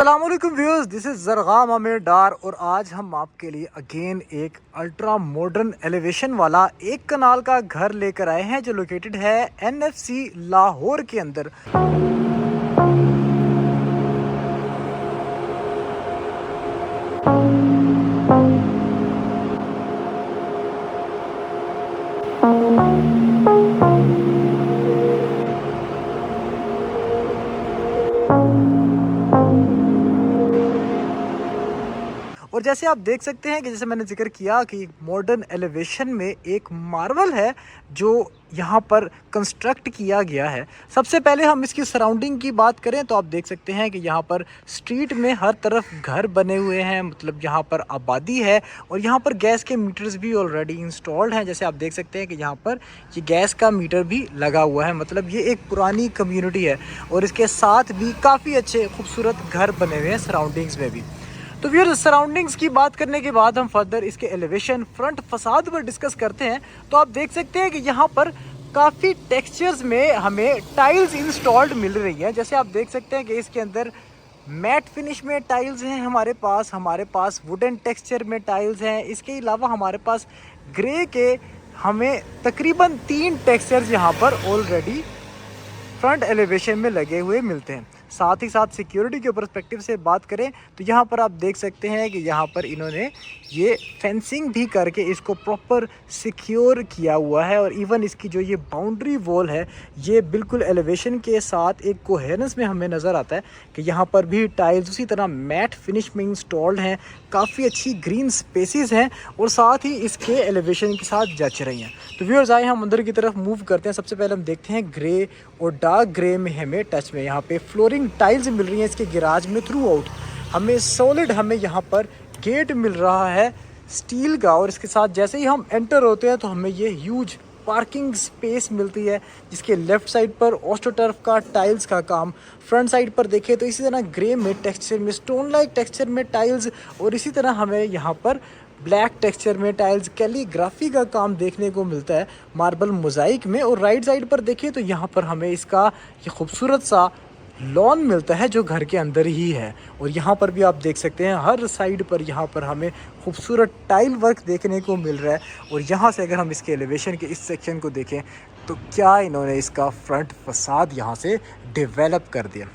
अस्सलामुअलैकुम viewers, this is ज़रग़ाम Aamir डार और आज हम आपके लिए अगेन एक अल्ट्रा मॉडर्न एलिवेशन वाला एक कनाल का घर लेकर आए हैं जो लोकेटेड है NFC लाहौर के अंदर। और जैसे आप देख सकते हैं कि जैसे मैंने जिक्र किया कि मॉडर्न एलिवेशन में एक मार्वल है जो यहाँ पर कंस्ट्रक्ट किया गया है। सबसे पहले हम इसकी सराउंडिंग की बात करें तो आप देख सकते हैं कि यहाँ पर स्ट्रीट में हर तरफ घर बने हुए हैं, मतलब यहाँ पर आबादी है और यहाँ पर गैस के मीटर्स भी ऑलरेडी इंस्टॉल्ड हैं। जैसे आप देख सकते हैं कि यहाँ पर ये गैस का मीटर भी लगा हुआ है, मतलब ये एक पुरानी कम्युनिटी है और इसके साथ भी काफ़ी अच्छे खूबसूरत घर बने हुए हैं सराउंडिंग्स में भी। तो व्यूअर्स, सराउंडिंग्स की बात करने के बाद हम फर्दर इसके एलिवेशन फ्रंट फसाद पर डिस्कस करते हैं। तो आप देख सकते हैं कि यहाँ पर काफ़ी टेक्सचर्स में हमें टाइल्स इंस्टॉल्ड मिल रही है। जैसे आप देख सकते हैं कि इसके अंदर मैट फिनिश में टाइल्स हैं हमारे पास वुडन टेक्सचर में टाइल्स हैं। इसके अलावा हमारे पास ग्रे के हमें तकरीबन 3 टेक्सचर्स यहाँ पर ऑलरेडी फ्रंट एलिवेशन में लगे हुए मिलते हैं। साथ ही साथ सिक्योरिटी के पर्सपेक्टिव से बात करें तो यहाँ पर आप देख सकते हैं कि यहाँ पर इन्होंने ये फेंसिंग भी करके इसको प्रॉपर सिक्योर किया हुआ है और इवन इसकी जो ये बाउंड्री वॉल है ये बिल्कुल एलिवेशन के साथ एक कोहेरेंस में हमें नज़र आता है कि यहाँ पर भी टाइल्स उसी तरह मैट फिनिश में इंस्टॉल्ड हैं। काफ़ी अच्छी ग्रीन स्पेसिस हैं और साथ ही इसके एलिवेशन के साथ जच रही हैं। तो व्यूअर्स, आए हम अंदर की तरफ मूव करते हैं। सबसे पहले हम देखते हैं ग्रे और डार्क ग्रे में हमें टच में यहाँ पे फ्लोरिंग टाइल्स मिल रही हैं इसके गैराज में थ्रू आउट। हमें सॉलिड हमें यहाँ पर गेट मिल रहा है स्टील का और इसके साथ जैसे ही हम एंटर होते हैं तो हमें ये ह्यूज पार्किंग स्पेस मिलती है जिसके लेफ़्ट साइड पर ऑस्ट्रोटर्फ का टाइल्स का काम। फ्रंट साइड पर देखें तो इसी तरह ग्रे में टेक्सचर में स्टोन लाइक टेक्सचर में टाइल्स और इसी तरह हमें यहाँ पर ब्लैक टेक्सचर में टाइल्स कैलीग्राफी का काम देखने को मिलता है मार्बल मोज़ाइक में। और राइट साइड पर देखें तो यहाँ पर हमें इसका ये खूबसूरत सा लॉन मिलता है जो घर के अंदर ही है। और यहाँ पर भी आप देख सकते हैं हर साइड पर यहाँ पर हमें खूबसूरत टाइल वर्क देखने को मिल रहा है। और यहाँ से अगर हम इसके एलिवेशन के इस सेक्शन को देखें तो क्या इन्होंने इसका फ्रंट फसाद यहाँ से डेवलप कर दिया।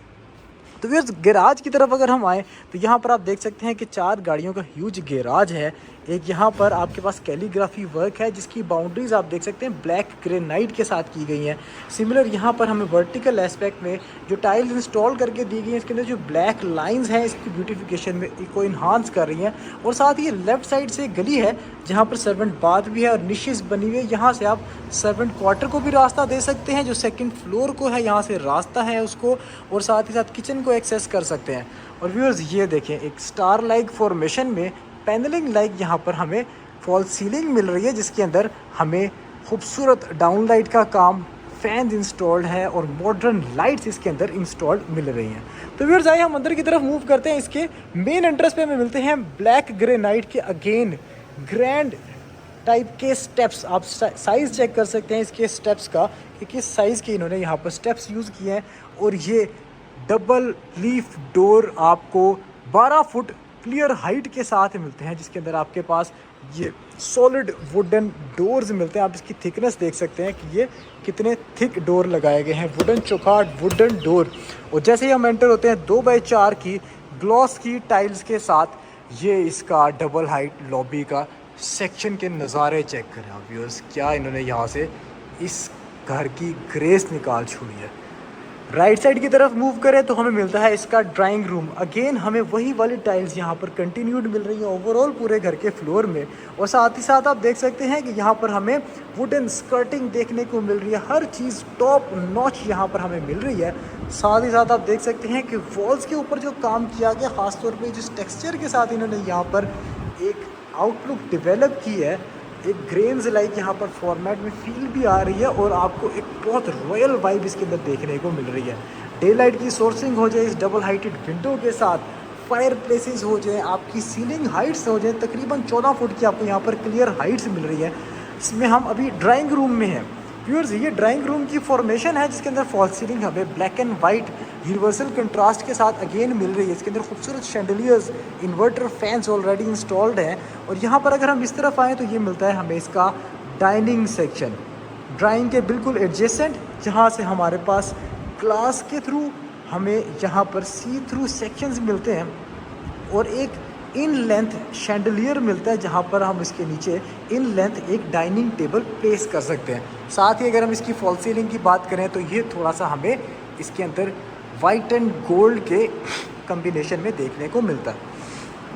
तो व्यूअर्स, गैराज की तरफ अगर हम आएँ तो यहाँ पर आप देख सकते हैं कि 4 गाड़ियों का ह्यूज गैराज है। एक यहाँ पर आपके पास कैलीग्राफी वर्क है जिसकी बाउंड्रीज आप देख सकते हैं ब्लैक ग्रेनाइट के साथ की गई हैं। सिमिलर यहाँ पर हमें वर्टिकल एस्पेक्ट में जो टाइल्स इंस्टॉल करके दी गई हैं इसके अंदर जो ब्लैक लाइंस हैं इसकी ब्यूटिफिकेशन में को इन्हांस कर रही हैं। और साथ ही लेफ़्ट साइड से गली है जहाँ पर सर्वेंट बाथ भी है और निशेस बनी हुई है। यहाँ से आप सर्वेंट क्वार्टर को भी रास्ता दे सकते हैं, जो 2nd फ्लोर को है यहाँ से रास्ता है उसको, और साथ ही साथ किचन को एक्सेस कर सकते हैं। और व्यूअर्स, ये देखें एक स्टार लाइक फॉर्मेशन में पैनलिंग लाइक यहाँ पर हमें फॉल सीलिंग मिल रही है जिसके अंदर हमें खूबसूरत डाउन लाइट का काम, फैंस इंस्टॉल्ड है और मॉडर्न लाइट्स इसके अंदर इंस्टॉल्ड मिल रही हैं। तो व्यूअर्स, आइए हम अंदर की तरफ मूव करते हैं। इसके मेन एंट्रेंस पे हमें मिलते हैं ब्लैक ग्रेनाइट के अगेन ग्रैंड टाइप के स्टेप्स। आप साइज़ चेक कर सकते हैं इसके स्टेप्स का कि किस साइज़ के इन्होंने यहाँ पर स्टेप्स यूज़ किए हैं। और ये डबल लीफ डोर आपको 12 फुट क्लियर हाइट के साथ मिलते हैं जिसके अंदर आपके पास ये सॉलिड वुडन डोर्स मिलते हैं। आप इसकी थिकनेस देख सकते हैं कि ये कितने थिक डोर लगाए गए हैं, वुडन चौखाट वुडन डोर। और जैसे ही हम एंटर होते हैं 2x4 की ग्लॉस की टाइल्स के साथ ये इसका डबल हाइट लॉबी का सेक्शन के नज़ारे चेक करें आप व्यूअर्स। क्या इन्होंने यहाँ से इस घर की ग्रेस निकाल छोड़ी है। राइट साइड की तरफ मूव करें तो हमें मिलता है इसका ड्राइंग रूम। अगेन हमें वही वाली टाइल्स यहाँ पर कंटिन्यूड मिल रही हैं ओवरऑल पूरे घर के फ्लोर में। और साथ ही साथ आप देख सकते हैं कि यहाँ पर हमें वुडन स्कर्टिंग देखने को मिल रही है। हर चीज़ टॉप नॉच यहाँ पर हमें मिल रही है। साथ ही साथ आप देख सकते हैं कि वॉल्स के ऊपर जो काम किया गया, ख़ासतौर पर जिस टेक्स्चर के साथ इन्होंने यहाँ पर एक आउटलुक डेवलप की है, एक ग्रेन्स लाइक यहाँ पर फॉर्मेट में फील भी आ रही है और आपको एक बहुत रॉयल वाइब इसके अंदर देखने को मिल रही है। डे लाइट की सोर्सिंग हो जाए इस डबल हाइटेड विंडो के साथ, फायर प्लेसेस हो जाए, आपकी सीलिंग हाइट्स हो जाए, तकरीबन 14 फुट की आपको यहाँ पर क्लियर हाइट्स मिल रही है। इसमें हम अभी ड्राइंग रूम में हैं। व्यूअर्स ये ड्राइंग रूम की फॉर्मेशन है जिसके अंदर फॉल सीलिंग हमें black and white universal contrast के साथ अगेन मिल रही है। इसके अंदर खूबसूरत chandeliers, inverter fans already installed हैं। और यहाँ पर अगर हम इस तरफ आएँ तो ये मिलता है हमें इसका डाइनिंग सेक्शन, ड्राइंग के बिल्कुल एडजेसेंट, जहाँ से हमारे पास ग्लास के थ्रू हमें यहाँ पर सी थ्रू सेक्शंस मिलते हैं और एक इन लेंथ शैंडलियर मिलता है जहाँ पर हम इसके नीचे इन लेंथ एक डाइनिंग टेबल प्लेस कर सकते हैं। साथ ही अगर हम इसकी फॉल सीलिंग की बात करें तो ये थोड़ा सा हमें इसके अंदर वाइट एंड गोल्ड के कम्बिनेशन में देखने को मिलता है।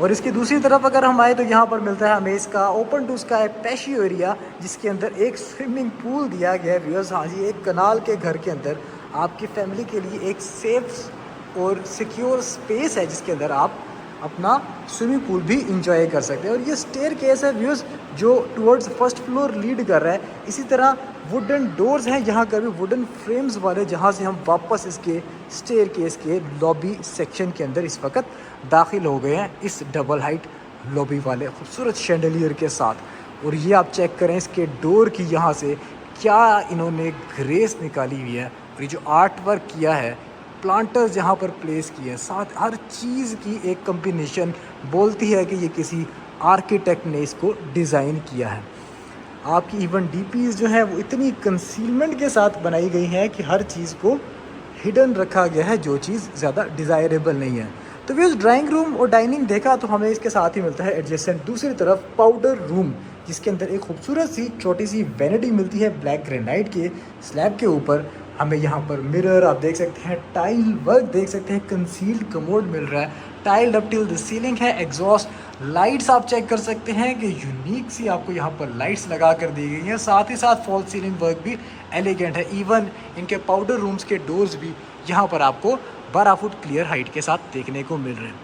और इसकी दूसरी तरफ अगर हम आए तो यहाँ पर मिलता है हमें इसका ओपन टू स्काई पैशियो एरिया जिसके अंदर एक स्विमिंग पूल दिया गया है। व्यूअर्स हाँ जी, एक कनाल के घर के अंदर आपकी फैमिली के लिए एक सेफ और सिक्योर स्पेस है जिसके अंदर आप अपना स्विमिंग पूल भी इंजॉय कर सकते हैं। और ये स्टेयर केस है व्यूअर्स जो टुवर्ड्स फर्स्ट फ्लोर लीड कर रहा है। इसी तरह वुडन डोर्स हैं यहाँ का भी वुडन फ्रेम्स वाले, जहाँ से हम वापस इसके स्टेयर केस के लॉबी सेक्शन के अंदर इस वक्त दाखिल हो गए हैं इस डबल हाइट लॉबी वाले खूबसूरत शैंडलियर के साथ। और ये आप चेक करें इसके डोर की यहाँ से क्या इन्होंने ग्रेस निकाली हुई है। और ये जो आर्ट वर्क किया है, प्लांटर्स यहाँ पर प्लेस किए हैं, साथ हर चीज़ की एक कम्बिनेशन बोलती है कि ये किसी आर्किटेक्ट ने इसको डिज़ाइन किया है। आपकी इवन डीपीज़ जो है वो इतनी कंसीलमेंट के साथ बनाई गई हैं कि हर चीज़ को हिडन रखा गया है जो चीज़ ज़्यादा डिज़ायरेबल नहीं है। तो वे ड्राइंग रूम और डाइनिंग देखा तो हमें इसके साथ ही मिलता है एडजेसेंट दूसरी तरफ पाउडर रूम जिसके अंदर एक खूबसूरत सी छोटी सी वैनिटी मिलती है ब्लैक ग्रेनाइट के स्लैब के ऊपर। हमें यहाँ पर मिरर आप देख सकते हैं, टाइल वर्क देख सकते हैं, कंसील्ड कमोड मिल रहा है, tile up till the ceiling है, एग्जॉस्ट लाइट्स आप चेक कर सकते हैं कि यूनिक सी आपको यहाँ पर लाइट्स लगा कर दी गई हैं। साथ ही साथ फॉल सीलिंग वर्क भी एलिगेंट है। इवन इनके पाउडर रूम्स के डोर्स भी यहाँ पर आपको 12 फुट क्लियर हाइट के साथ देखने को मिल रहे हैं।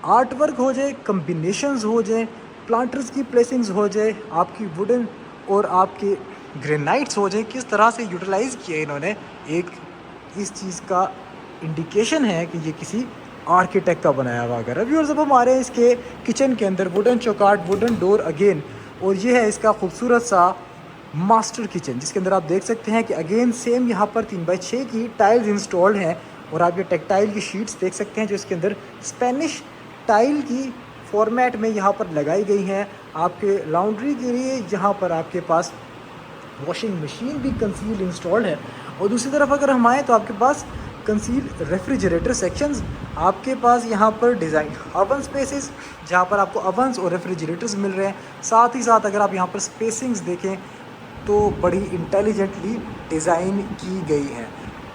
आर्ट वर्क हो जाए, कम्बिनेशंस हो जाए, प्लांटर्स की प्लेसिंग्स हो जाए, आपकी वुडन और आपके ग्रेनाइट्स हो जाए, किस तरह से यूटिलाइज़ किया इन्होंने, एक इस चीज़ का इंडिकेशन है कि ये किसी आर्किटेक्ट का बनाया हुआ घर है। व्यूअर्स अब हम आ रहे हैं इसके किचन के अंदर, वुडन चौकाट, वुडन डोर अगेन, और ये है इसका खूबसूरत सा मास्टर किचन जिसके अंदर आप देख सकते हैं कि अगेन सेम यहाँ पर 3x6 की टाइल्स इंस्टॉल्ड हैं। और आप ये टेक्टाइल की शीट्स देख सकते हैं जो इसके अंदर स्पेनिश टाइल की फॉर्मेट में यहाँ पर लगाई गई हैं। आपके लॉन्ड्री के लिए यहाँ पर आपके पास वॉशिंग मशीन भी कंसील इंस्टॉल्ड है। और दूसरी तरफ अगर हम आएँ तो आपके पास कंसील रेफ्रिजरेटर सेक्शंस, आपके पास यहाँ पर डिज़ाइन ओवन स्पेसेस जहाँ पर आपको ओवंस और रेफ्रिजरेटर्स मिल रहे हैं। साथ ही साथ अगर आप यहाँ पर स्पेसिंग्स देखें तो बड़ी इंटेलिजेंटली डिज़ाइन की गई है।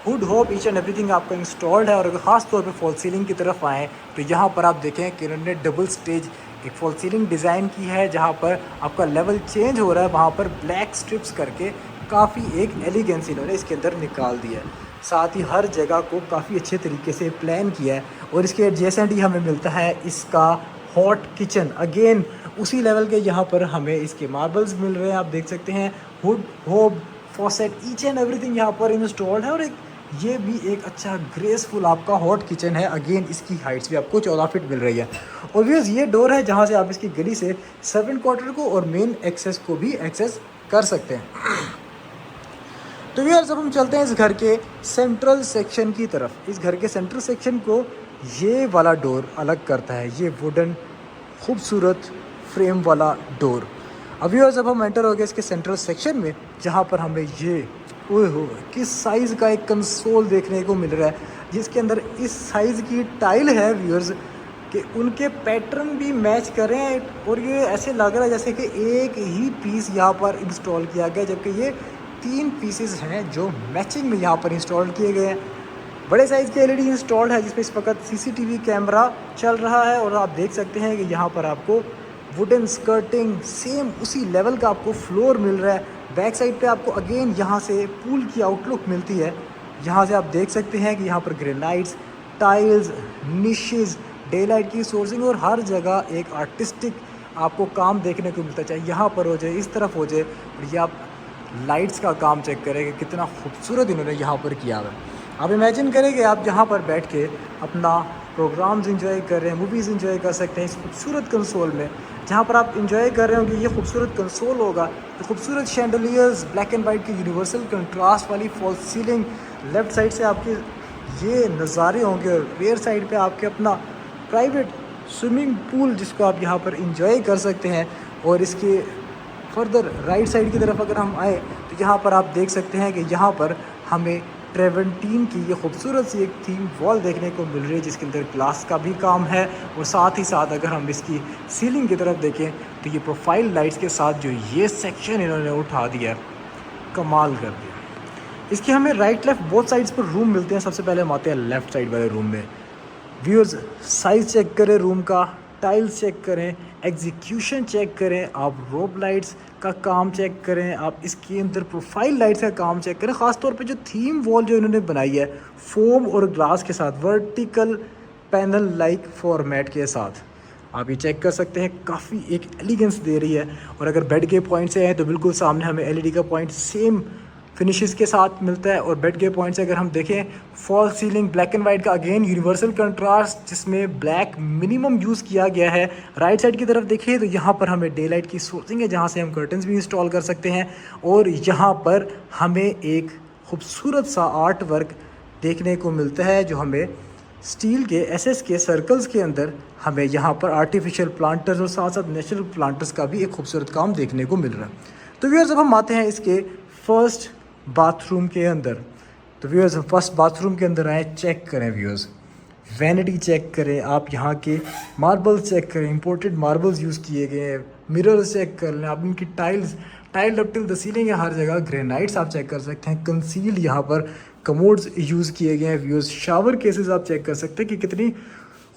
Hood hope each and everything आपका इंस्टॉल्ड है। और अगर ख़ास तौर पे फॉल सीलिंग की तरफ आएँ तो यहाँ पर आप देखें कि उन्होंने डबल स्टेज एक फॉल सीलिंग डिज़ाइन की है जहाँ पर आपका लेवल चेंज हो रहा है, वहाँ पर ब्लैक स्ट्रिप्स करके काफ़ी एक एलिगेंस इन्होंने इसके अंदर निकाल दिया है। साथ ही हर जगह को काफ़ी अच्छे तरीके से प्लान किया है। और इसके एडजेसेंट ही हमें मिलता है इसका हॉट किचन, अगेन उसी लेवल के यहाँ पर हमें इसके मार्बल्स मिल रहे हैं। आप देख सकते हैं हुड होब फॉसेट ईच एंड एवरीथिंग यहाँ पर इंस्टॉल्ड है। और एक ये भी एक अच्छा ग्रेसफुल आपका हॉट किचन है। अगेन इसकी हाइट्स भी आपको 14 फीट मिल रही है। और व्यूअर्स ये डोर है जहाँ से आप इसकी गली से सर्वेंट क्वार्टर को और मेन एक्सेस को भी एक्सेस कर सकते हैं। तो व्यूअर्स अब हम चलते हैं इस घर के सेंट्रल सेक्शन की तरफ। इस घर के सेंट्रल सेक्शन को ये वाला डोर अलग करता है, ये वुडन खूबसूरत फ्रेम वाला डोर। अब व्यूअर्स अब हम एंटर हो गए इसके सेंट्रल सेक्शन में जहाँ पर हमें ये ओए हो किस साइज़ का एक कंसोल देखने को मिल रहा है जिसके अंदर इस साइज़ की टाइल है व्यूअर्स कि उनके पैटर्न भी मैच कर रहे हैं। और ये ऐसे लग रहा है जैसे कि एक ही पीस यहाँ पर इंस्टॉल किया गया, जबकि ये 3 पीसेस हैं जो मैचिंग में यहाँ पर इंस्टॉल किए गए हैं। बड़े साइज़ की एलईडी इंस्टॉल्ड है जिसपे इस वक्त सीसीटीवी कैमरा चल रहा है। और आप देख सकते हैं कि यहाँ पर आपको वुडन स्कर्टिंग सेम उसी लेवल का आपको फ्लोर मिल रहा है। बैक साइड पे आपको अगेन यहाँ से पूल की आउटलुक मिलती है। यहाँ से आप देख सकते हैं कि यहाँ पर granites, tiles, niches, day light की सोर्सिंग और हर जगह एक आर्टिस्टिक आपको काम देखने को मिलता है, चाहे यहाँ पर हो जाए, इस तरफ हो जाए। और ये आप लाइट्स का काम चेक करें कि कितना खूबसूरत इन्होंने यहाँ पर किया हुआ है। आप इमेजिन करें कि आप जहाँ पर बैठ के अपना प्रोग्राम्स इंजॉय कर रहे हैं, मूवीज़ इंजॉय कर सकते हैं इस खूबसूरत कंसोल में, जहाँ पर आप इंजॉय कर रहे होंगे। ये खूबसूरत कंसोल होगा, ये खूबसूरत शैंडलियर्स, ब्लैक एंड वाइट की यूनिवर्सल कंट्रास्ट वाली फॉल्स सीलिंग, लेफ़्ट साइड से आपके ये नज़ारे होंगे और रेयर साइड पे आपके अपना प्राइवेट स्विमिंग पूल जिसको आप यहाँ पर इंजॉय कर सकते हैं। और इसके फर्दर राइट साइड की तरफ अगर हम आए तो यहाँ पर आप देख सकते हैं कि यहाँ पर हमें ट्रेवेंटीन की ये खूबसूरत सी एक थीम वॉल देखने को मिल रही है, जिसके अंदर ग्लास का भी काम है। और साथ ही साथ अगर हम इसकी सीलिंग की तरफ देखें तो ये प्रोफाइल लाइट्स के साथ जो ये सेक्शन इन्होंने उठा दिया, कमाल कर दिया। इसके हमें राइट लेफ़्ट बोथ साइड्स पर रूम मिलते हैं। सबसे पहले हम आते हैं लेफ़्ट साइड वाले रूम में। व्यूअर्स, साइज़ चेक करें रूम का, टाइल्स चेक करें, एग्जीक्यूशन चेक करें, आप रोप लाइट्स का काम चेक करें, आप इसके अंदर प्रोफाइल लाइट्स का काम चेक करें। ख़ास तौर पे जो थीम वॉल जो इन्होंने बनाई है फोम और ग्लास के साथ, वर्टिकल पैनल लाइक फॉर्मेट के साथ, आप ये चेक कर सकते हैं, काफ़ी एक एलिगेंस दे रही है। और अगर बेड के पॉइंट से हैं तो बिल्कुल सामने हमें एलईडी का पॉइंट सेम फिनिशेस के साथ मिलता है। और बेड के पॉइंट से अगर हम देखें, fall ceiling black and white का अगेन यूनिवर्सल कंट्रास्ट जिसमें ब्लैक मिनिमम यूज़ किया गया है। राइट साइड की तरफ देखिए तो यहाँ पर हमें डे लाइट की सोर्सिंग है जहाँ से हम कर्टन्स भी इंस्टॉल कर सकते हैं। और यहाँ पर हमें एक खूबसूरत सा आर्ट वर्क देखने को मिलता है जो हमें स्टील के एसएस के सर्कल्स के अंदर हमें यहाँ पर आर्टिफिशियल प्लांटर्स और साथ साथ नेचुरल प्लांटर्स का भी एक खूबसूरत काम देखने को मिल रहा है। तो व्यूअर्स, जब हम आते हैं इसके फर्स्ट बाथरूम के अंदर, तो व्यूअर्स हम फर्स्ट बाथरूम के अंदर आए, चेक करें व्यूअर्स, वैनिटी चेक करें, आप यहाँ के मार्बल्स चेक करें, इंपोर्टेड मार्बल्स यूज़ किए गए हैं, मिरर्स चेक कर लें, आप इनकी tile up till the ceiling है हर जगह, ग्रेनाइट्स आप चेक कर सकते हैं, कंसील यहाँ पर कमोड्स यूज़ किए गए हैं। व्यूअर्स, शावर केसेस आप चेक कर सकते हैं कि कितनी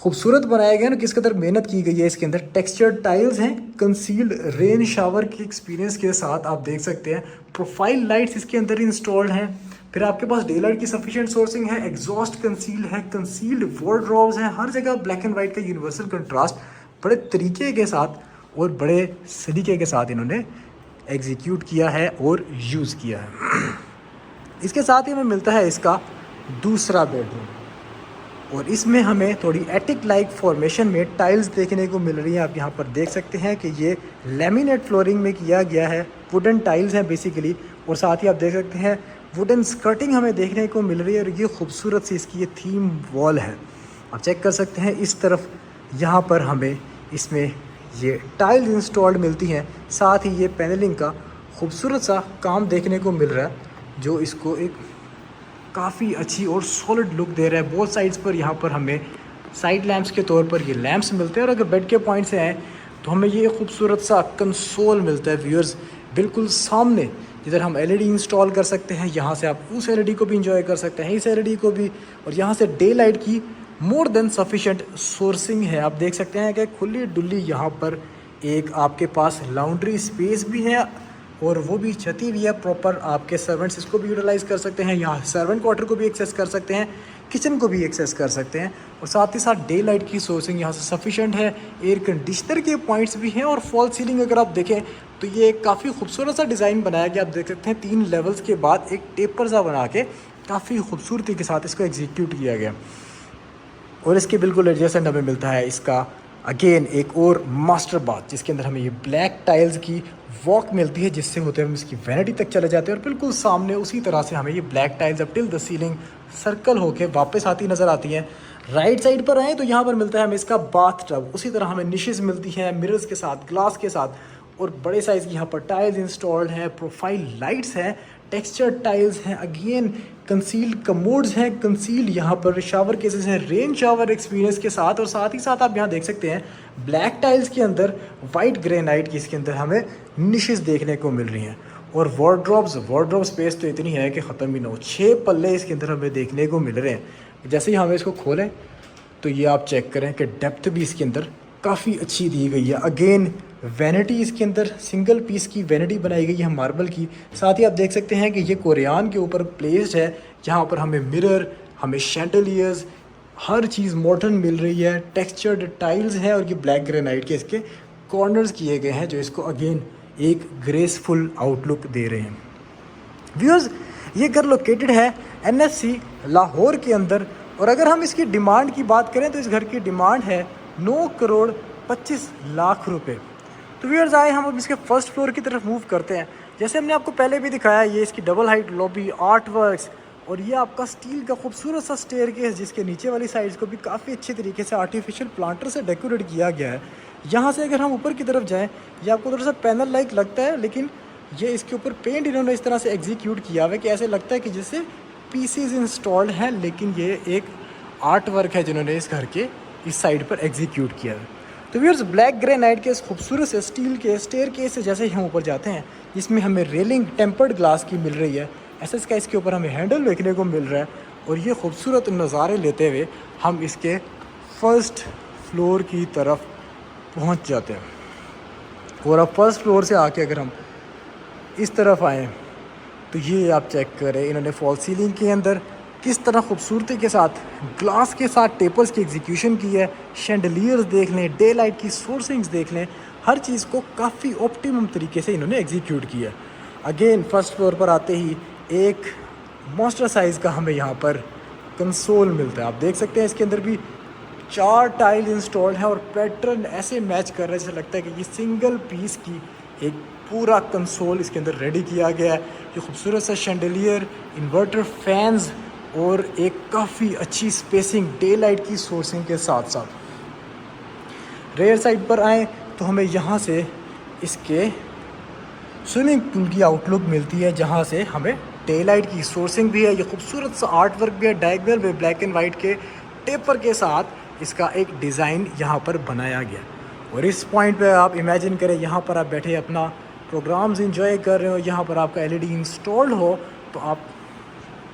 खूबसूरत बनाया गया ना, किस कदर मेहनत की गई है। इसके अंदर टेक्सचर्ड टाइल्स हैं, कंसील्ड रेन शावर के एक्सपीरियंस के साथ आप देख सकते हैं। प्रोफाइल लाइट्स इसके अंदर इंस्टॉल्ड हैं। फिर आपके पास डे लाइट की सफिशिएंट सोर्सिंग है, एग्जॉस्ट कंसील है, कंसील्ड वार्डरोब्स हैं, हर जगह ब्लैक एंड वाइट का यूनिवर्सल कंट्रास्ट बड़े तरीके के साथ और बड़े सलीके के साथ इन्होंने एग्जीक्यूट किया है और यूज़ किया है। इसके साथ ही हमें मिलता है इसका दूसरा बेडरूम, और इसमें हमें थोड़ी एटिक लाइक फॉर्मेशन में टाइल्स देखने को मिल रही हैं। आप यहाँ पर देख सकते हैं कि ये लेमिनेट फ्लोरिंग में किया गया है, वुडन टाइल्स हैं बेसिकली। और साथ ही आप देख सकते हैं वुडन स्कर्टिंग हमें देखने को मिल रही है। और ये खूबसूरत सी इसकी ये थीम वॉल है, आप चेक कर सकते हैं। इस तरफ यहाँ पर हमें इसमें ये टाइल्स इंस्टॉल्ड मिलती हैं, साथ ही ये पैनलिंग का खूबसूरत सा काम देखने को मिल रहा है जो इसको एक काफ़ी अच्छी और सॉलिड लुक दे रहा है। बोथ साइड्स पर यहाँ पर हमें साइड लैंप्स के तौर पर ये लैंप्स मिलते हैं। और अगर बेड के पॉइंट से आएँ तो हमें ये खूबसूरत सा कंसोल मिलता है व्यूअर्स, बिल्कुल सामने, जिधर हम एलईडी इंस्टॉल कर सकते हैं। यहाँ से आप उस एलईडी को भी इंजॉय कर सकते हैं, इस एलईडी को भी। और यहाँ से डे लाइट की मोर देन सफिशेंट सोर्सिंग है। आप देख सकते हैं कि खुली डुली यहाँ पर एक आपके पास लाउंड्री स्पेस भी है और वो भी छती भी है प्रॉपर। आपके सर्वेंट्स इसको भी यूटिलाइज़ कर सकते हैं, यहाँ सर्वेंट क्वार्टर को भी एक्सेस कर सकते हैं, किचन को भी एक्सेस कर सकते हैं। और साथ ही साथ डे लाइट की सोर्सिंग यहाँ से सफिशेंट है। एयर कंडीशनर के पॉइंट्स भी हैं। और फॉल सीलिंग अगर आप देखें तो ये काफ़ी खूबसूरत सा डिज़ाइन बनाया गया। आप देख सकते हैं 3 लेवल्स के बाद एक टेपर सा बना के काफ़ी खूबसूरती के साथ इसको एग्जीक्यूट किया गया। और इसके बिल्कुल एडजेसेंट हमें मिलता है इसका अगेन एक और मास्टर बाथ, जिसके अंदर हमें ये ब्लैक टाइल्स की वॉक मिलती है, जिससे होते हम इसकी वैनिटी तक चले जाते हैं। और बिल्कुल सामने उसी तरह से हमें ये black tiles up till the ceiling circle होके वापस आती नज़र आती हैं। राइट साइड पर आए तो यहाँ पर मिलता है हमें इसका बाथ टब, उसी तरह हमें निशेज़ मिलती हैं मिरर्स के साथ, ग्लास के साथ। और बड़े साइज़ की यहाँ पर टाइल्स इंस्टॉल्ड हैं, प्रोफाइल लाइट्स हैं, टेक्सचर टाइल्स हैं, अगेन कंसील कमोड्स हैं, कंसील यहाँ पर शावर केसेस हैं, रेन शावर एक्सपीरियंस के साथ। और साथ ही साथ आप यहाँ देख सकते हैं ब्लैक टाइल्स के अंदर वाइट ग्रेनाइट की इसके अंदर हमें निशेज़ देखने को मिल रही हैं। और वार्डरोब स्पेस तो इतनी है कि ख़त्म ही ना हो, 6 पल्ले इसके अंदर हमें देखने को मिल रहे हैं। जैसे ही हमें इसको खोलें तो ये आप चेक करें कि डेप्थ भी इसके अंदर काफ़ी अच्छी दी गई है। अगेन वैनिटी इसके अंदर सिंगल पीस की वैनिटी बनाई गई है मार्बल की। साथ ही आप देख सकते हैं कि ये कोरियान के ऊपर प्लेस्ड है, जहाँ पर हमें मिरर, हमें शैंडलियर्स, हर चीज़ मॉडर्न मिल रही है। टेक्सचर्ड टाइल्स हैं और ये ब्लैक ग्रेनाइट के इसके कॉर्नर्स किए गए हैं, जो इसको अगेन एक ग्रेसफुल आउटलुक दे रहे हैं। व्यूअर्स, ये घर लोकेटेड है NFC लाहौर के अंदर। और अगर हम इसकी डिमांड की बात करें तो इस घर की डिमांड है 9,25,00,000 रुपये। तो व्यूअर्स आए हम अब इसके फर्स्ट फ्लोर की तरफ मूव करते हैं। जैसे हमने आपको पहले भी दिखाया, ये इसकी double height lobby, art works और ये आपका स्टील का खूबसूरत सा स्टेयरकेस जिसके नीचे वाली साइड्स को भी काफ़ी अच्छे तरीके से आर्टिफिशियल प्लांटर से डेकोरेट किया गया है। यहाँ से अगर हम ऊपर की तरफ जाएँ, ये आपको थोड़ा सा पैनल लाइक लगता है, लेकिन ये इसके ऊपर पेंट इन्होंने इस तरह से एग्जीक्यूट किया हुआ है कि ऐसे लगता है कि जैसे पीसीज इंस्टॉल्ड हैं, लेकिन ये एक आर्ट वर्क है जिन्होंने इस घर के इस साइड पर एग्जीक्यूट किया है। तो व्यूअर्स ब्लैक ग्रेनाइट के इस खूबसूरत से स्टील के स्टेयरकेस से जैसे ही हम ऊपर जाते हैं, जिसमें हमें रेलिंग टेम्पर्ड ग्लास की मिल रही है, एसएस का इसके ऊपर हमें हैंडल देखने को मिल रहा है। और ये खूबसूरत नज़ारे लेते हुए हम इसके फर्स्ट फ्लोर की तरफ पहुंच जाते हैं। और अब फर्स्ट फ्लोर से आके अगर हम इस तरफ आएँ तो ये आप चेक करें, इन्होंने फॉल सीलिंग के अंदर किस तरह खूबसूरती के साथ ग्लास के साथ टेपर्स की एग्जीक्यूशन की है। शैंडलियर्स देख लें, डे लाइट की सोर्सिंग्स देख लें, हर चीज़ को काफ़ी ऑप्टिमम तरीके से इन्होंने एग्जीक्यूट किया है। अगेन फर्स्ट फ्लोर पर आते ही एक मॉन्स्टर साइज़ का हमें यहाँ पर कंसोल मिलता है। आप देख सकते हैं इसके अंदर भी 4 टाइल इंस्टॉल्ड है और पैटर्न ऐसे मैच कर रहा है जैसे लगता है कि ये सिंगल पीस की एक पूरा कंसोल इसके अंदर रेडी किया गया है। ये खूबसूरत सा शैंडलियर, इन्वर्टर फैंस और एक काफ़ी अच्छी स्पेसिंग डे लाइट की सोर्सिंग के साथ साथ। रेयर साइड पर आएँ तो हमें यहाँ से इसके स्विमिंग पूल की आउटलुक मिलती है, जहाँ से हमें डे लाइट की सोर्सिंग भी है। ये खूबसूरत सा आर्ट वर्क भी है, डायगोनल में ब्लैक एंड वाइट के टेपर के साथ इसका एक डिज़ाइन यहाँ पर बनाया गया। और इस पॉइंट पे आप इमेजिन करें, यहाँ पर आप बैठे अपना प्रोग्राम्स इंजॉय कर रहे हो, यहाँ पर आपका LED इंस्टॉल्ड हो, तो आप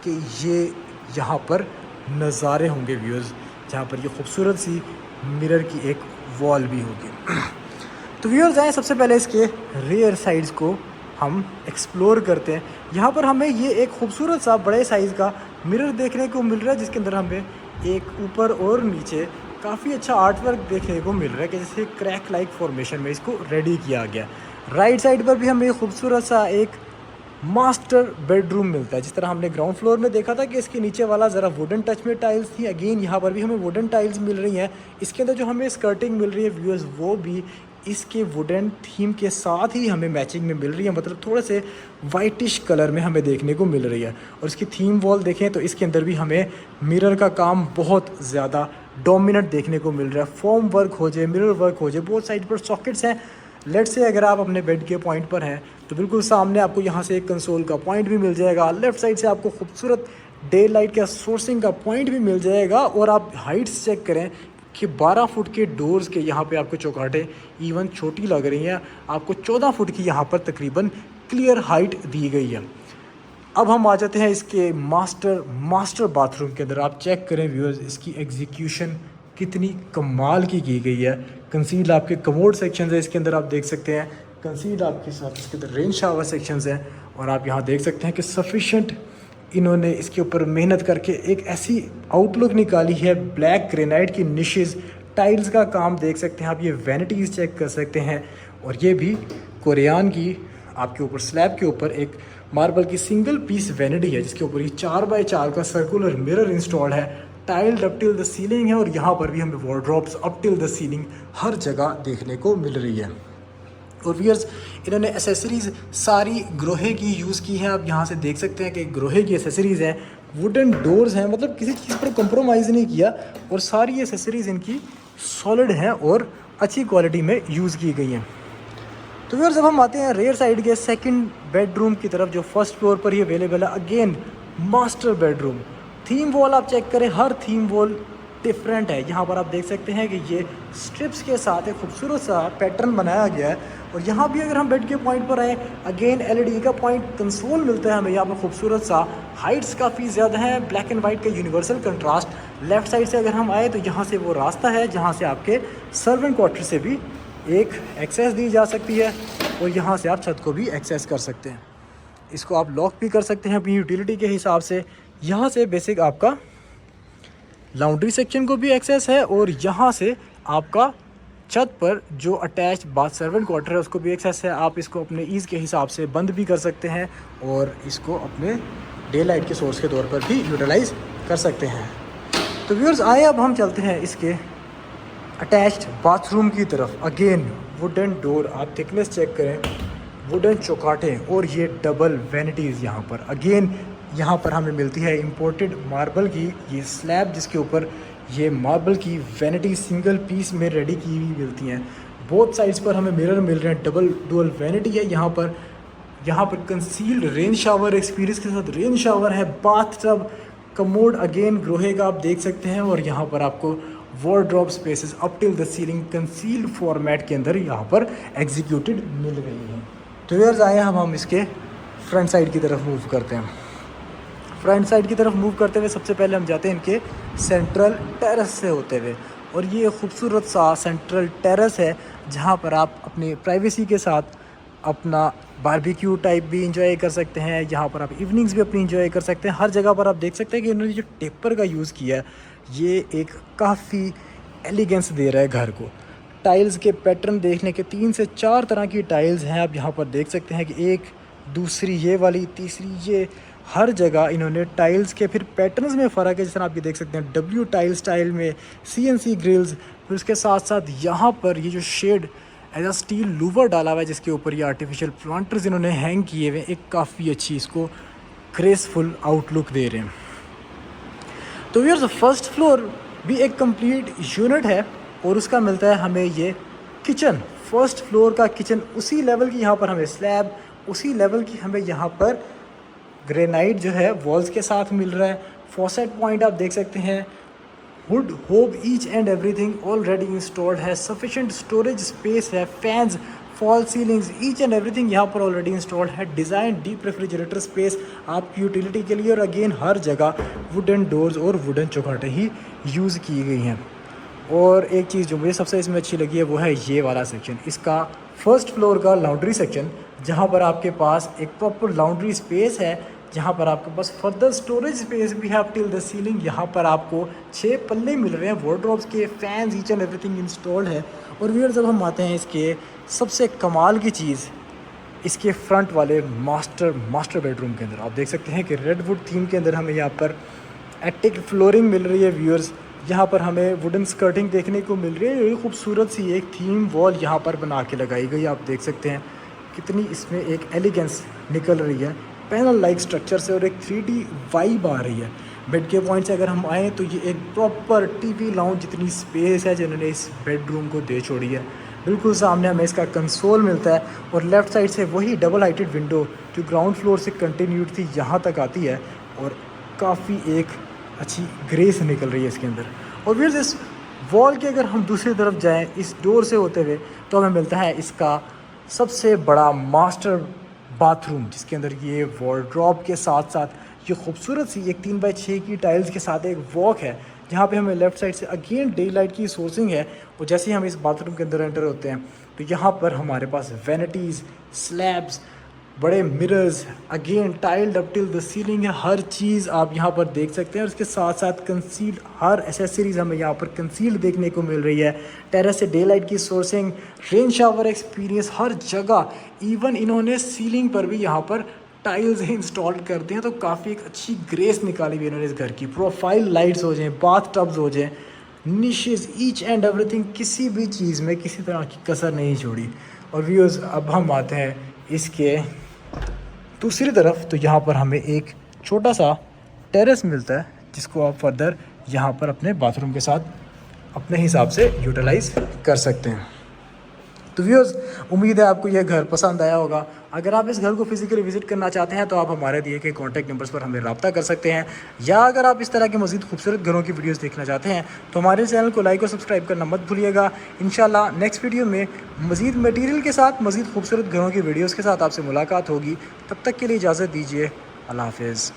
कि ये यहाँ पर नज़ारे होंगे व्यूअर्स, जहाँ पर ये खूबसूरत सी मिरर की एक वॉल भी होगी। तो व्यूअर्स आए सबसे पहले इसके रेयर साइड्स को हम एक्सप्लोर करते हैं। यहाँ पर हमें ये एक खूबसूरत सा बड़े साइज़ का मिरर देखने को मिल रहा है, जिसके अंदर हमें एक ऊपर और नीचे काफ़ी अच्छा आर्ट वर्क देखने को मिल रहा है कि जैसे क्रैक लाइक फॉर्मेशन में इसको रेडी किया गया। राइट साइड पर भी हमें खूबसूरत सा एक मास्टर बेडरूम मिलता है। जिस तरह हमने ग्राउंड फ्लोर में देखा था कि इसके नीचे वाला ज़रा वुडन टच में टाइल्स थी, अगेन यहाँ पर भी हमें वुडन टाइल्स मिल रही हैं। इसके अंदर जो हमें स्कर्टिंग मिल रही है व्यूअर्स, वो भी इसके वुडन थीम के साथ ही हमें मैचिंग में मिल रही है, मतलब थोड़े से वाइटिश कलर में हमें देखने को मिल रही है। और इसकी थीम वॉल देखें तो इसके अंदर भी हमें मिरर का काम बहुत ज़्यादा डोमिनेंट देखने को मिल रहा है। फोम वर्क हो जाए, मिरर वर्क हो जाए, बोथ साइड पर सॉकेट्स हैं। लेट से अगर आप अपने बेड के पॉइंट पर हैं तो बिल्कुल सामने आपको यहाँ से एक कंसोल का पॉइंट भी मिल जाएगा। लेफ़्ट साइड से आपको खूबसूरत डे लाइट का सोर्सिंग का पॉइंट भी मिल जाएगा। और आप हाइट्स चेक करें कि 12 फुट के डोर्स के यहाँ पे आपको चौकाटें इवन छोटी लग रही हैं। आपको 14 फुट की यहाँ पर तकरीबन क्लियर हाइट दी गई है। अब हम आ जाते हैं इसके मास्टर बाथरूम के अंदर। आप चेक करें व्यूअर्स, इसकी एग्जीक्यूशन कितनी कमाल की गई है। कंसील आपके कमोड सेक्शंस है इसके अंदर, आप देख सकते हैं कंसील आपके साथ इसके अंदर रेन शावर सेक्शंस हैं। और आप यहाँ देख सकते हैं कि सफिशेंट इन्होंने इसके ऊपर मेहनत करके एक ऐसी आउटलुक निकाली है। ब्लैक ग्रेनाइट की निशेज़, टाइल्स का काम देख सकते हैं आप, ये वैनिटीज़ चेक कर सकते हैं। और ये भी कोरियान की आपके ऊपर स्लैब के ऊपर एक मार्बल की सिंगल पीस वैनिटी है, जिसके ऊपर ये 4x4 का सर्कुलर मिरर इंस्टॉल्ड है। Tiled up till the ceiling है और यहाँ पर भी हमें wardrobes up till the ceiling हर जगह देखने को मिल रही है। और व्यूअर्स इन्होंने एसेसरीज़ सारी ग्रोहे की यूज़ की है। आप यहाँ से देख सकते हैं कि ग्रोहे की एसेसरीज़ हैं, वुडन डोर्स हैं, मतलब किसी चीज़ पर कंप्रोमाइज़ नहीं किया। और सारी एसेसरीज़ इनकी सॉलिड हैं और अच्छी क्वालिटी में यूज़ की गई हैं। तो व्यूअर्स अब हम आते हैं रेयर साइड के सेकंड बेडरूम की तरफ, जो फर्स्ट फ्लोर पर ही अवेलेबल है। Again master bedroom. Theme wall आप चेक करें, हर थीम वॉल डिफरेंट है। यहाँ पर आप देख सकते हैं कि ये स्ट्रिप्स के साथ एक खूबसूरत सा पैटर्न बनाया गया है। और यहाँ भी अगर हम बेड के पॉइंट पर आए, अगेन LED का पॉइंट कंसोल मिलता है हमें यहाँ पर खूबसूरत सा। हाइट्स काफ़ी ज़्यादा हैं, ब्लैक एंड वाइट का यूनिवर्सल कंट्रास्ट। लेफ़्ट साइड से अगर हम आए तो यहाँ से वो रास्ता है जहाँ से आपके सर्वेंट क्वार्टर से भी एक एक्सेस दी जा सकती है। और यहाँ से आप छत को भी एक्सेस कर सकते हैं। इसको आप लॉक भी कर सकते हैं अपनी यूटिलिटी के हिसाब से। यहाँ से बेसिक आपका लॉन्ड्री सेक्शन को भी एक्सेस है और यहाँ से आपका छत पर जो अटैच बाथ सर्वेंट क्वार्टर है उसको भी एक्सेस है। आप इसको अपने ईज़ के हिसाब से बंद भी कर सकते हैं और इसको अपने डे लाइट के सोर्स के तौर पर भी यूटिलाइज़ कर सकते हैं। तो व्यूअर्स आए अब हम चलते हैं इसके अटैच्ड बाथरूम की तरफ। अगेन वुडन डोर, आप थिकनेस चेक करें, वुडन चौकाटे और ये डबल वैनिटीज़ यहाँ पर। अगेन यहाँ पर हमें मिलती है इम्पोर्टेड मार्बल की ये स्लैब, जिसके ऊपर ये मार्बल की वैनिटी सिंगल पीस में रेडी की हुई मिलती हैं। बोथ साइड्स पर हमें मिरर मिल रहे हैं, डबल डुअल वैनिटी है यहाँ पर कंसील्ड रेन शावर एक्सपीरियंस के साथ रेन शावर है, bath tub, commode again Grohe का आप देख सकते हैं। और यहाँ पर आपको wardrobe spaces up till the ceiling concealed format के अंदर यहाँ पर एग्जीक्यूटेड मिल रही हैं। तो व्यूअर्स आए हम इसके फ्रंट साइड की तरफ मूव करते हैं। फ्रंट साइड की तरफ मूव करते हुए सबसे पहले हम जाते हैं इनके सेंट्रल टेरेस से होते हुए। और ये खूबसूरत सा सेंट्रल टेरेस है जहाँ पर आप अपने प्राइवेसी के साथ अपना बारबेक्यू टाइप भी इंजॉय कर सकते हैं। यहाँ पर आप इवनिंग्स भी अपनी इंजॉय कर सकते हैं। हर जगह पर आप देख सकते हैं कि इन्होंने जो टेपर का यूज़ किया है ये एक काफ़ी एलिगेंस दे रहा है घर को। टाइल्स के पैटर्न देखने के 3 से 4 तरह की टाइल्स हैं, आप यहाँ पर देख सकते हैं कि एक, दूसरी ये वाली, तीसरी ये, हर जगह इन्होंने टाइल्स के फिर पैटर्न्स में फ़र्क है। जैसे आप ये देख सकते हैं डब्ल्यू टाइल स्टाइल में CNC ग्रिल्स, फिर उसके साथ साथ यहाँ पर ये जो shade as a steel louver डाला हुआ है जिसके ऊपर ये आर्टिफिशियल प्लांटर्स इन्होंने हैंग किए हुए, एक काफ़ी अच्छी इसको ग्रेसफुल आउटलुक दे रहे हैं। तो व्यूअर्स फर्स्ट फ्लोर भी एक कंप्लीट यूनिट है और उसका मिलता है हमें ये किचन। फर्स्ट फ्लोर का किचन उसी लेवल की यहाँ पर हमें स्लैब, उसी लेवल की हमें यहाँ पर ग्रेनाइट जो है वॉल्स के साथ मिल रहा है। फॉसेट पॉइंट आप देख सकते हैं, वुड होब each and everything already installed है। सफिशिएंट स्टोरेज स्पेस है, fans, fall ceilings, each and everything यहाँ पर ऑलरेडी इंस्टॉल्ड है। डिज़ाइन डीप रेफ्रिजरेटर स्पेस आपकी यूटिलिटी के लिए। और अगेन हर जगह वुडन डोर्स और वुडन चौखटें ही यूज़ की गई हैं। और एक चीज़ जो मुझे सबसे इसमें अच्छी लगी है वो है ये वाला सेक्शन, इसका फर्स्ट फ्लोर का लॉन्ड्री सेक्शन, जहाँ पर आपके पास एक प्रॉपर लॉन्ड्री स्पेस है, जहाँ पर आपके पास फर्दर स्टोरेज स्पेस भी है अप टिल द सीलिंग। यहाँ पर आपको 6 पल्ले मिल रहे हैं, वार्डरोब्स के, fans, each and everything installed है। और व्यूअर्स जब हम आते हैं इसके सबसे कमाल की चीज़, इसके फ्रंट वाले मास्टर बेडरूम के अंदर आप देख सकते हैं कि रेडवुड थीम के अंदर हमें यहाँ पर एटिक फ्लोरिंग मिल रही है। व्यूअर्स यहाँ पर हमें वुडन स्कर्टिंग देखने को मिल रही है। ये खूबसूरत सी एक थीम वॉल यहाँ पर बना के लगाई गई, आप देख सकते हैं कितनी इसमें एक एलिगेंस निकल रही है पैनल लाइक स्ट्रक्चर से, और एक 3D वाइब आ रही है। बेड के पॉइंट से अगर हम आएँ तो ये एक प्रॉपर TV लाउंज जितनी स्पेस है जिन्होंने इस बेडरूम को दे छोड़ी है। बिल्कुल सामने हमें इसका कंसोल मिलता है और लेफ़्ट साइड से वही डबल हाइटेड विंडो जो ग्राउंड फ्लोर से कंटिन्यूड थी यहाँ तक आती है और काफ़ी एक अच्छी ग्रेस निकल रही है इसके अंदर। और फिर इस वॉल के अगर हम दूसरी तरफ जाएं इस डोर से होते हुए तो हमें मिलता है इसका सबसे बड़ा मास्टर बाथरूम, जिसके अंदर ये वार्डरोब के साथ साथ ये खूबसूरत सी एक 3x6 की टाइल्स के साथ एक वॉक है, जहाँ पे हमें लेफ़्ट साइड से अगेन डे लाइट की सोर्सिंग है। और जैसे ही हम इस बाथरूम के अंदर एंटर होते हैं तो यहाँ पर हमारे पास वैनिटीज़, स्लैब्स, बड़े mirrors, again tiled up till the ceiling है। हर चीज़ आप यहाँ पर देख सकते हैं और इसके साथ साथ कंसील्ड हर एसेसरीज़ हमें यहाँ पर कंसील्ड देखने को मिल रही है। टेरेस से डे लाइट की सोर्सिंग, रेन शावर एक्सपीरियंस हर जगह। इवन इन्होंने सीलिंग पर भी यहाँ पर टाइल्स इंस्टॉल कर दिए हैं, तो काफ़ी एक अच्छी ग्रेस निकाली हुई इन्होंने इस घर की। प्रोफाइल लाइट्स हो जाएँ, बाथ टब्स हो जाएँ, निशेज़, ईच एंड एवरीथिंग, किसी भी चीज़ में किसी तरह की कसर नहीं छोड़ी। और व्यूअर्स अब हम आते हैं इसके दूसरी तरफ, तो यहाँ पर हमें एक छोटा सा टेरेस मिलता है जिसको आप फर्दर यहाँ पर अपने बाथरूम के साथ अपने हिसाब से यूटिलाइज़ कर सकते हैं। तो व्यूअर्स उम्मीद है आपको यह घर पसंद आया होगा। अगर आप इस घर को फिजिकली विजिट करना चाहते हैं तो आप हमारे दिए गए कॉन्टैक्ट नंबर्स पर हमें रब्ता कर सकते हैं, या अगर आप इस तरह के मज़ीद खूबसूरत घरों की वीडियोस देखना चाहते हैं तो हमारे चैनल को लाइक और सब्सक्राइब करना मत भूलिएगा। इंशाल्लाह नेक्स्ट वीडियो में मज़ीद मटीरियल के साथ, मज़ीद खूबसूरत घरों की वीडियोज़ के साथ आपसे मुलाकात होगी। तब तक के लिए इजाज़त दीजिए। अल्लाह हाफ़िज़।